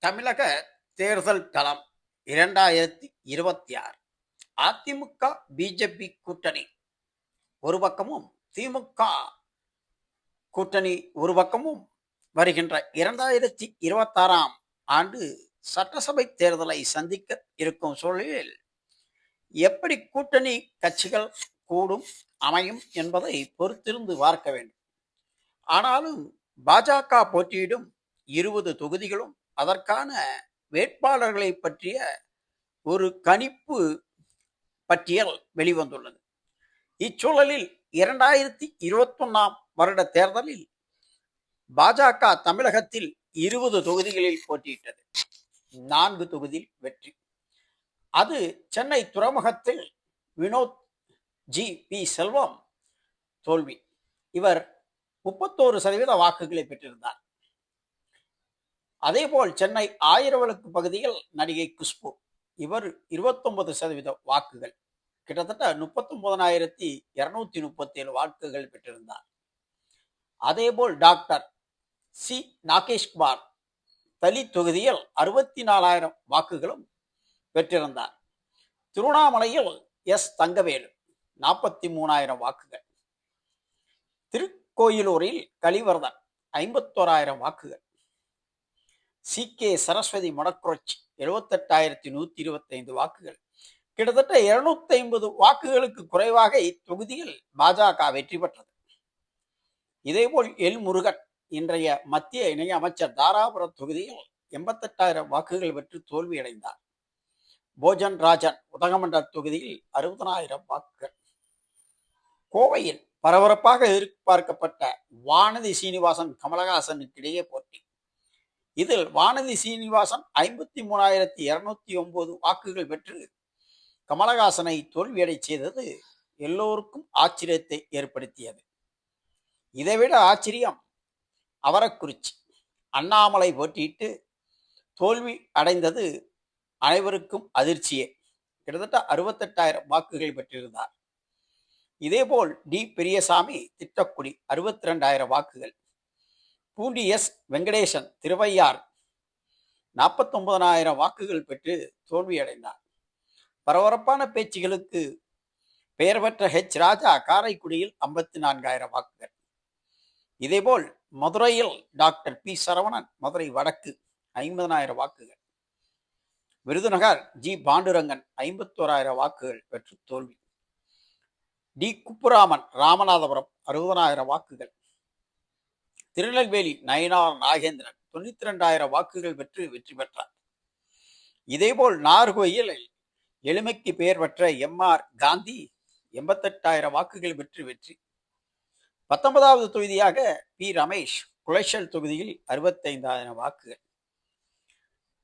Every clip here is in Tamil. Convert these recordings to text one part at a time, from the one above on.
தமிழக தேர்தல் களம் 2026. அதிமுக பிஜேபி கூட்டணி ஒரு பக்கமும், திமுக கூட்டணி ஒரு பக்கமும் வருகின்ற 2026ஆம் ஆண்டு சட்டசபை தேர்தலை சந்திக்க இருக்கும் சூழலில் எப்படி கூட்டணி கட்சிகள் கூடும் அமையும் என்பதை பொறுத்திருந்து பார்க்க வேண்டும். ஆனாலும் பாஜக போட்டியிடும் 20 தொகுதிகளும் அதற்கான வேட்பாளர்களை பற்றிய ஒரு கணிப்பு பட்டியல் வெளிவந்துள்ளது. இச்சூழலில் 2021ஆம் வருட தேர்தலில் பாஜக தமிழகத்தில் 20 தொகுதிகளில் போட்டியிட்டது. 4 தொகுதியில் வெற்றி. அது சென்னை துறைமுகத்தில் வினோத் பி செல்வம் தோல்வி. இவர் 31% வாக்குகளை பெற்றிருந்தார். அதேபோல் சென்னை ஆயிரவிளக்கு பகுதியில் நடிகை குஷ்பு, இவர் 29% வாக்குகள், கிட்டத்தட்ட 39,237 வாக்குகள் பெற்றிருந்தார். அதேபோல் டாக்டர் சி நாகேஷ்குமார் தலி தொகுதியில் 64,000 வாக்குகளும் பெற்றிருந்தார். திருவண்ணாமலையில் எஸ் தங்கவேலு 43,000 வாக்குகள். திருக்கோயிலூரில் கலிவர்தன் 51,000 வாக்குகள். சி கே சரஸ்வதி மொடக்குறிச்சி 78,125 வாக்குகள். கிட்டத்தட்ட 250 வாக்குகளுக்கு குறைவாக இத்தொகுதியில் பாஜக வெற்றி பெற்றது. இதேபோல் எல் முருகன் இன்றைய மத்திய இணை அமைச்சர் தாராபுரம் தொகுதியில் 88,000 வாக்குகள் பெற்று தோல்வியடைந்தார். போஜன் ராஜன் உதகமண்டல தொகுதியில் 60,000 வாக்குகள். கோவையில் பரபரப்பாக எதிர்பார்க்கப்பட்ட வானதி சீனிவாசன் கமலஹாசனுக்கு இடையே போட்டி. இதில் வானதி சீனிவாசன் 53,209 வாக்குகள் பெற்று கமலஹாசனை தோல்வியடை செய்தது எல்லோருக்கும் ஆச்சரியத்தை ஏற்படுத்தியது. இதைவிட ஆச்சரியம் அவரக்குறிச்சி அண்ணாமலை போட்டியிட்டு தோல்வி அடைந்தது அனைவருக்கும் அதிர்ச்சியே. கிட்டத்தட்ட 68,000 வாக்குகள் பெற்றிருந்தார். இதேபோல் டி பெரியசாமி திட்டக்குடி 62,000 வாக்குகள். பூண்டி எஸ் வெங்கடேசன் திருவையார் 49,000 வாக்குகள் பெற்று தோல்வியடைந்தார். பரபரப்பான பேச்சுகளுக்கு பெயர் பெற்ற ஹெச் ராஜா காரைக்குடியில் 54,000 வாக்குகள். இதேபோல் மதுரையில் டாக்டர் பி சரவணன் மதுரை வடக்கு 50,000 வாக்குகள். விருதுநகர் ஜி பாண்டுரங்கன் 51,000 வாக்குகள் பெற்று தோல்வி. டி குப்புராமன் ராமநாதபுரம் 60,000 வாக்குகள். திருநெல்வேலி நயினார் நாகேந்திரன் 92,000 வாக்குகள் பெற்று வெற்றி பெற்றார். இதேபோல் நார்கோயிலில் எளிமைக்கு பெயர் பெற்ற எம்.ஆர். காந்தி 88,000 வாக்குகள் பெற்று வெற்றி. 19வது தொகுதியாக பி ரமேஷ் குளச்சல் தொகுதியில் 65,000 வாக்குகள்.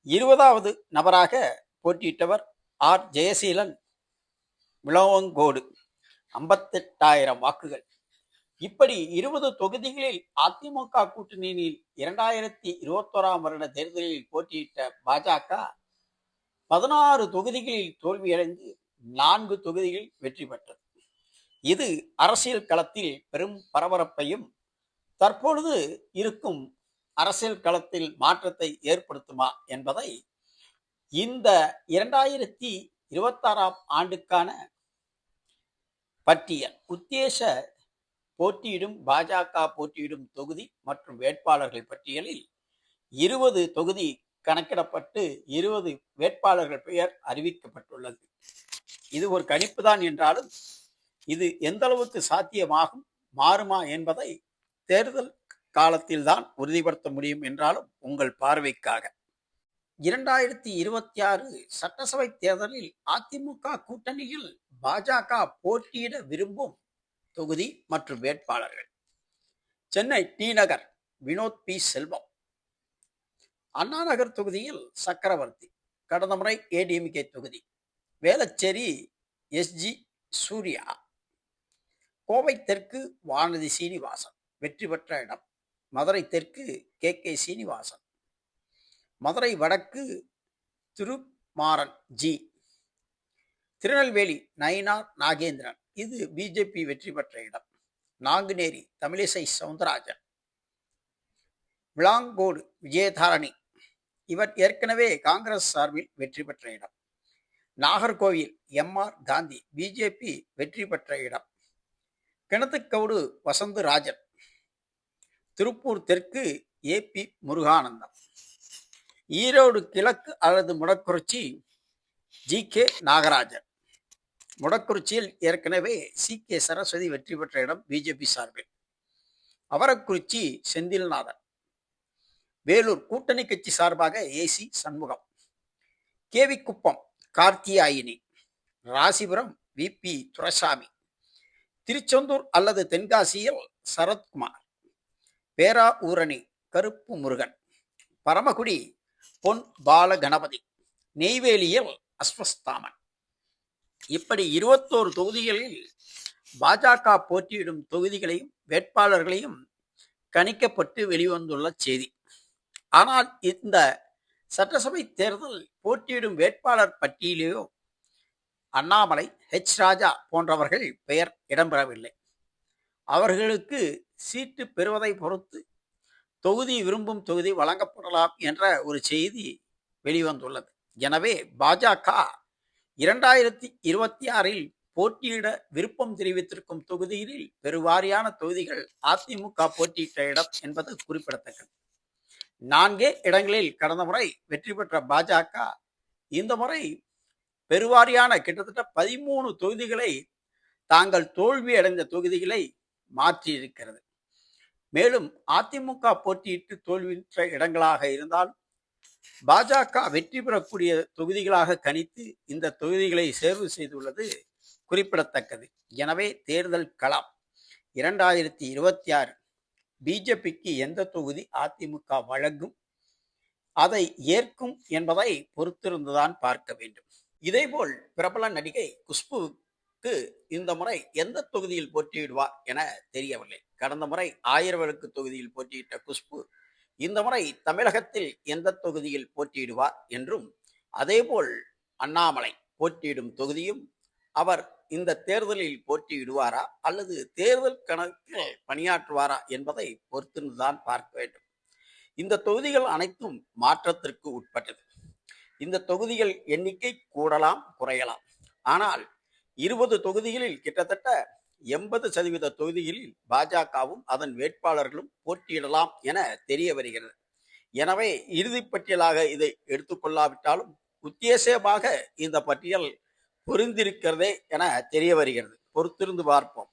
20வது நபராக போட்டியிட்டவர் ஆர் ஜெயசீலன் விளவங்கோடு 58,000 வாக்குகள். இப்படி 20 தொகுதிகளில் அதிமுக கூட்டணியில் 2021ஆம் வருட தேர்தலில் போட்டியிட்ட பாஜக 16 தொகுதிகளில் தோல்வியடைந்து 4 தொகுதிகளில் வெற்றி பெற்றது. இது அரசியல் களத்தில் பெரும் பரபரப்பையும் தற்பொழுது இருக்கும் அரசியல் களத்தில் மாற்றத்தை ஏற்படுத்துமா என்பதை இந்த 2026ஆம் ஆண்டுக்கான பட்டியல் உத்தேச போட்டியிடும் பாஜக போட்டியிடும் தொகுதி மற்றும் வேட்பாளர்கள் பட்டியலில் 20 தொகுதி கணக்கிடப்பட்டு 20 வேட்பாளர்கள் பெயர் அறிவிக்கப்பட்டுள்ளது. இது ஒரு கணிப்பு தான் என்றாலும் இது எந்த அளவுக்கு சாத்தியமாகும் மாறுமா என்பதை தேர்தல் காலத்தில் தான் உறுதிப்படுத்த முடியும் என்றாலும் உங்கள் பார்வைக்காக 2026 சட்டசபை தேர்தலில் அதிமுக கூட்டணியில் பாஜக போட்டியிட விரும்பும் தொகுதி மற்றும் வேட்பாளர்கள்: சென்னை டி நகர் வினோத் பி செல்வம், அண்ணா நகர் தொகுதியில் சக்கரவர்த்தி கடந்த முறை ஏடிஎம்கே தொகுதி, வேளச்சேரி எஸ்ஜி சூர்யா, கோவை தெற்கு வானதி சீனிவாசன் வெற்றி பெற்ற இடம், மதுரை தெற்கு கே சீனிவாசன், மதுரை வடக்கு திருமாறன் ஜி, திருநெல்வேலி நயினார் நாகேந்திரன், இது பிஜேபி வெற்றி பெற்ற இடம், நாங்குநேரி தமிழிசை சவுந்தரராஜன், விளாங்கோடு விஜயதாரணி, இவர் ஏற்கனவே காங்கிரஸ் சார்பில் வெற்றி பெற்ற இடம். நாகர்கோவில் எம்.ஆர். காந்தி பிஜேபி வெற்றி பெற்ற இடம். கிணத்துக்கவுடு வசந்து ராஜன். திருப்பூர் தெற்கு ஏ.பி. முருகானந்தம். ஈரோடு கிழக்கு அல்லது முடக்குறிச்சி ஜி.கே. நாகராஜன். முடக்குறிச்சியில் ஏற்கனவே சி.கே. சரஸ்வதி வெற்றி பெற்ற இடம் பிஜேபி சார்பில். அவரக்குறிச்சி செந்தில்நாதன். வேலூர் கூட்டணி கட்சி சார்பாக ஏ.சி. சண்முகம். கேவிக்குப்பம் கார்த்தியாயினி. ராசிபுரம் வி.பி. துரைசாமி. திருச்செந்தூர் அல்லது தென்காசியில் சரத்குமார். பேராவூரணி கருப்பு முருகன். பரமக்குடி பொன் பாலகணபதி. நெய்வேலியில் அஸ்வஸ்தாமன். இப்படி 21 தொகுதிகளில் பாஜக போட்டியிடும் தொகுதிகளையும் வேட்பாளர்களையும் கணிக்கப்பட்டு வெளிவந்துள்ள செய்தி. ஆனால் இந்த சட்டசபை தேர்தல் போட்டியிடும் வேட்பாளர் பட்டியலையோ அண்ணாமலை, ஹெச் ராஜா போன்றவர்கள் பெயர் இடம்பெறவில்லை. அவர்களுக்கு சீட்டு பெறுவதை பொறுத்து தொகுதி விரும்பும் தொகுதி வழங்கப்படலாம் என்ற ஒரு செய்தி வெளிவந்துள்ளது. எனவே பாஜக 2026 போட்டியிட விருப்பம் தெரிவித்திருக்கும் தொகுதிகளில் பெருவாரியான தொகுதிகள் அதிமுக போட்டியிட்ட இடம் என்பது குறிப்பிடத்தக்கது. 4 இடங்களில் கடந்த முறை வெற்றி பெற்ற பாஜக இந்த முறை பெருவாரியான கிட்டத்தட்ட 13 தொகுதிகளை தாங்கள் தோல்வி அடைந்த தொகுதிகளை மாற்றியிருக்கிறது. மேலும் அதிமுக போட்டியிட்டு தோல்வியுற்ற இடங்களாக இருந்தால் பாஜக வெற்றி பெறக்கூடிய தொகுதிகளாக கணித்து இந்த தொகுதிகளை தேர்வு செய்துள்ளது குறிப்பிடத்தக்கது. எனவே தேர்தல் களம் 2026 பிஜேபிக்கு எந்த தொகுதி அதிமுக வழங்கும், அதை ஏற்கும் என்பதை பொறுத்திருந்துதான் பார்க்க வேண்டும். இதேபோல் பிரபல நடிகை குஷ்புவுக்கு இந்த முறை எந்த தொகுதியில் போட்டியிடுவார் என தெரியவில்லை. கடந்த முறை 1000 விளக்கு தொகுதியில் போட்டியிட்ட குஷ்பு இந்த முறை தமிழகத்தில் எந்த தொகுதியில் போட்டியிடுவார் என்றும், அதேபோல் அண்ணாமலை போட்டியிடும் தொகுதியும் அவர் இந்த தேர்தலில் போட்டியிடுவாரா அல்லது தேர்தல் கணக்கில் பணியாற்றுவாரா என்பதை பொறுத்திருந்துதான் பார்க்க வேண்டும். இந்த தொகுதிகள் அனைத்தும் மாற்றத்திற்கு உட்பட்டது. இந்த தொகுதிகள் எண்ணிக்கை கூடலாம் குறையலாம். ஆனால் 20 தொகுதிகளில் கிட்டத்தட்ட 80% தொகுதிகளில் பாஜகவும் அதன் வேட்பாளர்களும் போட்டியிடலாம் என தெரிய வருகிறது. எனவே இறுதிப் பட்டியலாக இதை எடுத்துக்கொள்ளாவிட்டாலும் உத்தேசமாக இந்த பட்டியல் பொருந்திருக்கிறதே என தெரிய வருகிறது. பொறுத்திருந்து பார்ப்போம்.